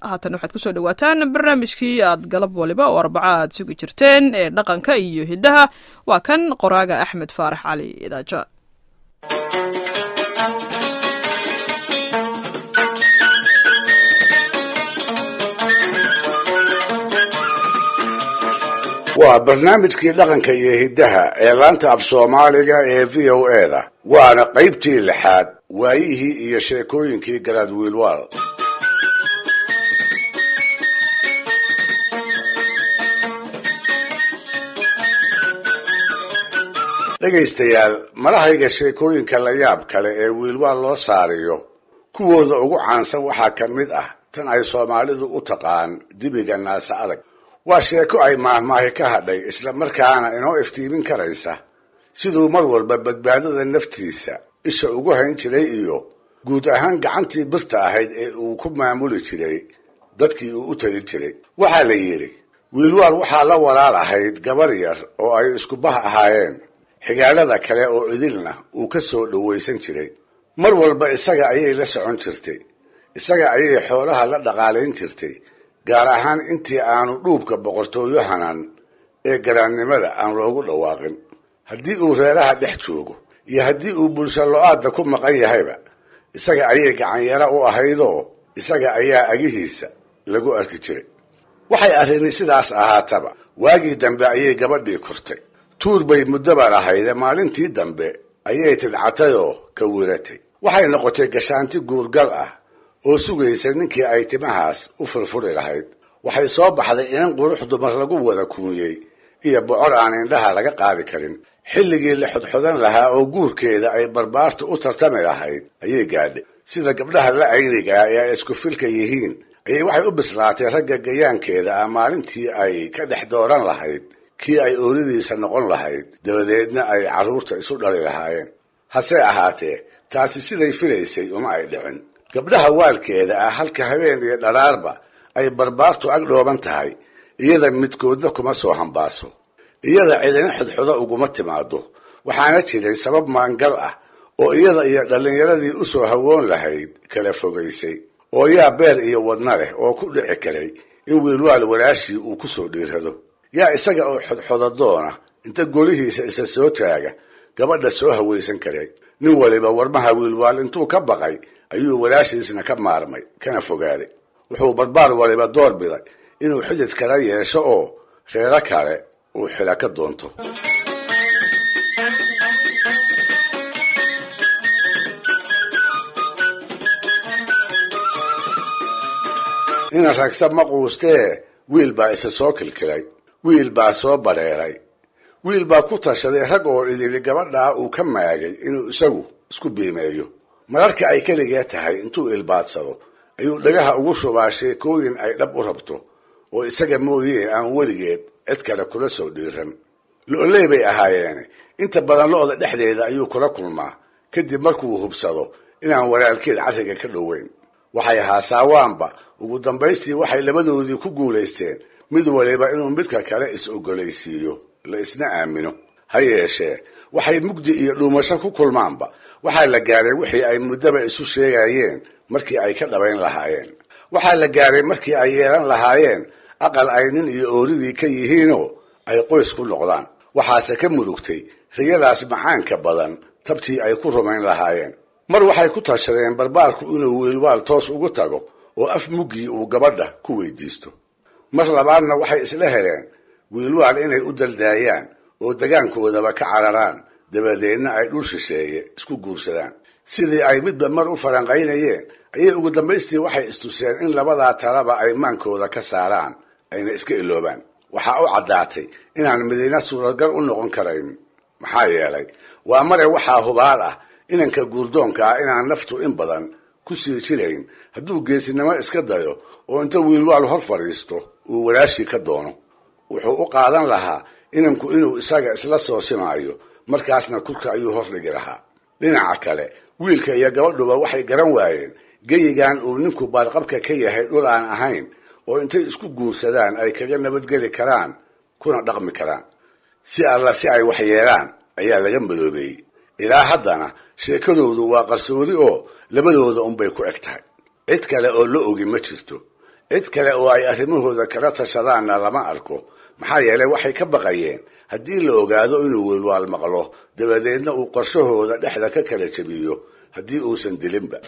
haatan waxaad kusoo dhawaataan barnaamijkii aad galab waliba oo arbaca aad sugi jirteen ee dhaqanka iyo hiddaha waa kan qoraaga axmed faarax cali idaaja. waa barnaamijkii dhaqanka iyo hiddaha ee laanta af soomaaliga ee VOA-da waana qaybtii 6 waayihii iyo sheekooyinkii garaad wiilwaal. dhegaystayaal, malahayga sheekooyinka la yaab kale ee wiilwaal loo saariyo kuwooda ugu caansan waxaa ka mid ah tan ay soomaalidu u taqaan dibiga naasa adag. waa sheeko ay maahmaahi ka hadhay isla markaana inoo iftiimin karaysa siduu mar walba badbaadada naftiisa isha ugu hayn jiray iyo guud ahaan gacantii birta ahayd ee uu ku maamuli jiray dadkii uu u tali jiray. waxaa la yidhi wiilwaal waxaa la walaal ahayd gabar yar oo ay isku bah ahaayeen, xigaalada kale oo idilna uu ka soo dhowaysan jiray. mar walba isaga ayay la socon jirtay, isaga ayay xoolaha la dhaqaalayn jirtay, gaar ahaan intii aanu dhuubka boqortooyo hanan ee garaadnimada aan loogu dhawaaqin. haddii uu reeraha dhex joogo iyo haddii uu bulsho lo-aadda ku maqan yahayba isaga ayay gacanyaro u ahaydoo isaga ayaa agihiisa lagu arki jiray. waxay arrini sidaas ahaataba waagii dambe ayay gabadhii kortay. tuur bay muddoba lahayde maalintii dambe ayay tidcatayoo ka wiratay. waxay noqotay gashaanti guurgal ah oo sugaysa ninkii ay timahaas u furfuri lahayd. waxay soo baxday inan qurux dumar lagu wada kuunyey iyo bocor aan indhaha laga qaadi karin. xilligii la xodxodan lahaa oo guurkeeda ay barbaartu u tartami lahayd ayay gaadhay. sida gabdhaha la aynigaa ee ay isku filka yihiin ayay waxay u bislaatay ragga gayaankeeda ah maalintii ay ka dhex dooran lahayd kii ay ooridiisa noqon lahayd, dabadeedna ay carruurta isu dhali lahaayeen. hase ahaatee taasi siday filaysay uma ay dhicin. gabdhaha waalkeeda ah halka habeen iyo dharaarba ay barbaartu ag dhooban tahay, iyada midkoodna kuma soo hambaaso, iyada cidina xodxodo uguma timaado. waxaana jiray sabab maangal ah oo iyada iyo dhallinyaradii u soo hawoon lahayd kala fogaysay, oo yaa beer iyo wadna leh oo ku dhici karay in wiilwaal walaashii uu ku soo dhiirado. yaa isaga oo xodxodadoona inta golihiisa isa soo taaga gabadha soo hawaysan karay. nin waliba warmaha wiilwaal intuu ka baqay ayuu walaashiisna ka maarmay kana fogaaday. wuxuu barbaar waliba door biday inuu xidid kala yeesho oo reero kale uu xila ka doonto. ina ragsa ma quustee wiil baa isa soo kilkilay, wiil baa soo badheeray, wiil baa ku tashaday rag oo idili gabadhaa uu ka maagay inuu isagu isku biimeeyo. mararka ay keligee tahay intuu ilbaadsado ayuu dhagaha ugu shubaa sheekooyin ay dhab u rabto oo isaga mooyee aan weligeed cid kale kula soo dhiiran. lo-oley bay ahaayeene inta badan lo-da dhexdeeda ayuu kula kulmaa kadib markuu hubsado inaan walaalkeed carriga ka dhoweyn. waxay haasaawaanba ugu dambaystii waxay labadoodii ku guulaysteen mid waliba inuu midka kale is-ogolaysiiyo, la isna aamino. ha yeeshee waxay mugdi iyo dhuumasho ku kulmaanba waxaa la gaaray wixii ay muddaba isu sheegayeen markii ay ka dhabayn lahaayeen. waxaa la gaaray markii ay yeelan lahaayeen aqal ay nin iyo ooridii ka yihiinoo ay qoys ku noqdaan. waxaase ka murugtay riyadaas macaanka badan tabtii ay ku rumayn lahaayeen. mar waxay ku tashadeen barbaarku inuu wiilwaal toos ugu tago oo af muggii uu gabadha ku weydiisto. mar labaadna waxay isla heleen wiilwaal inay u daldaayaan oo degaankoodaba ka cararaan, dabadeedna ay dhul shisheeye isku guursadaan. sidii ay midba mar u faranqaynayeen ayay ugu dambaystii waxay istuseen in labadaa talaba ay maankooda ka saaraan ayna iska iloobaan. waxaa u caddaatay inaan midina suuragal u noqon karayn. maxaa yeelay waa mare waxaa hubaal ah inanka guurdoonka ah inaan naftu in badan ku sii jirayn hadduu geesinimo iska dayo oo inta wiilwaal hor fadhiisto uu walaashii ka doono. wuxuu u qaadan lahaa inanku inuu isaga isla soo simaayo, markaasna kurka ayuu hor dhigi lahaa. dhinaca kale wiilka iyo gabadhuba waxay garan waayeen geyigan uu ninku baarqabka ka yahay dhul aan ahayn oo intay isku guursadaan ay kaga nabadgeli karaan kuna dhaqmi karaan. si alla si ay waxyeelaan ayaa laga madoobeeyey. ilaa haddana sheekadoodu waa qarsoodi oo labadooda unbay ku eg tahay. cid kale oo la ogi ma jirto. cid kale oo ay arrimahooda kala tashadaanna lama arko maxaa yeelay waxay ka baqayeen haddii la ogaado inuu wiilwaal maqlo dabadeedna uu qorshahooda dhexda ka kala jabiyo haddii uusan dilinba.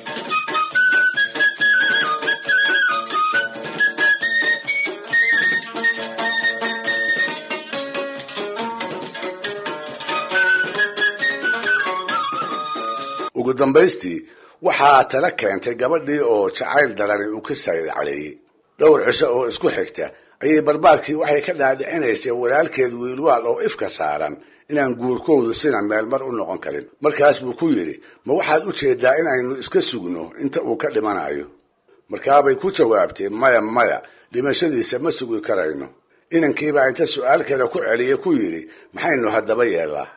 ugu dambaystii waxaa tala keentay gabadhii oo jacayl darani uu ka saydcaleeyey. dhowr cisho oo isku xigta ayay barbaarkii waxay ka dhaadhicinaysay walaalkeed wiilwaal oo ifka saaran inaan guurkoodu sina meel mar u noqon karin. markaas buu ku yidhi, ma waxaad u jeedaa inaynu iska sugno inta uu ka dhimanayo? markaabay ku jawaabtay, maya dhimashadiisa ma sugi karayno. inankiibaa inta su'aal kale ku celiyey ku yidhi, maxaynu haddaba yeellaa?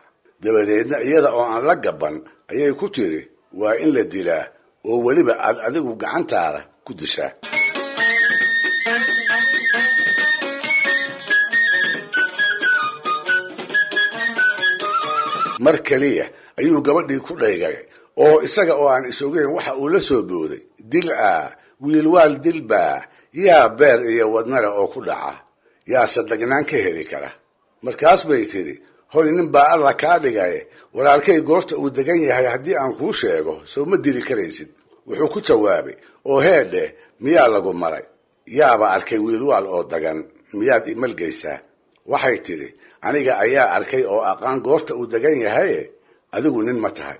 dabadeedna iyada oo aan la gaban ayay ku tiri, waa in la dilaa oo weliba aad adigu gacantaada ku dishaa. mar keliya ayuu gabadhii ku dhaygay oo isaga oo aan isogeyn waxa uu la soo booday, dil wiilwaal dilbaa, yaa beer iyo wadnale oo ku dhaca, yaa sadagnaan ka heli kara. markaas bay tiri, hoy nin baa alla kaa dhigaye walaalkay goorta uu degan yahay haddii aan kuu sheego soo ma dili karaysid. wuxuu ku jawaabay, oo heedhe miyaa lagu maray? yaaba arkay wiilwaal oo dagan, miyaad imalgaysaa? waxay tidhi, aniga ayaa arkay oo aqaan goorta uu degan yahaye adigu nin ma tahay.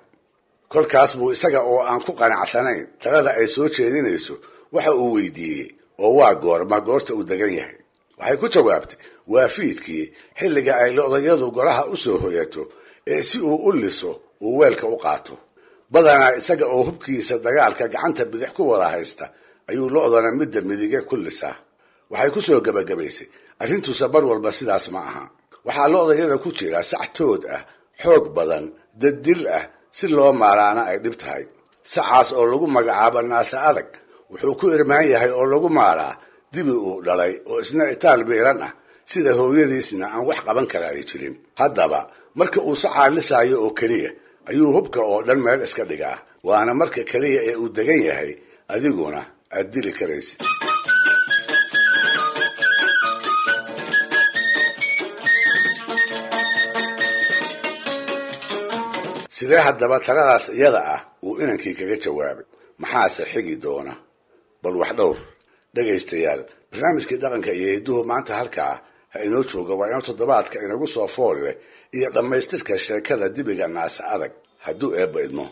kolkaas buu isaga oo aan ku qanacsanayn talada ay soo jeedinayso waxa uu weydiiyey, oo waa goorma goorta uu degan yahay? waxay ku jawaabtay, waa fiidkii xilliga ay odayadu golaha u soo hoyato ee si uu u liso uu weelka u qaato. badanaa isaga oo hubkiisa dagaalka gacanta bidix ku wada haysta ayuu lo'dana midda midige ku lisaa. waxay ku soo gebagabaysay, arrintuusa bar walba sidaas ma aha. waxaa lo'dayada ku jira sac tood ah, xoog badan, daddil ah, si loo maaraana ay dhib tahay. sacaas oo lagu magacaabo naasa adag wuxuu ku irmaan yahay oo lagu maaraa dibi uu dhalay oo isna itaal biiran ah, sida hooyadiisna aan wax qaban kara ay jirin. haddaba marka uu sacaa lisaayo oo keliya ayuu hubka oo dhan meel iska dhigaa, waana marka keliya ee uu degan yahay adiguna aad dili karaysid. sidee haddaba taladaas iyada ah uu inankii kaga jawaabay? maxaase xigi doona? bal wax dhowr dhegaystayaal, barnaamijkii dhaqanka iyo hidduhu maanta halkaa ha inoo jooga. waa inuu toddobaadka inagu soo fool leh iyo dhammaystirka sheekada dibiga naasa adag hadduu eebba idmo.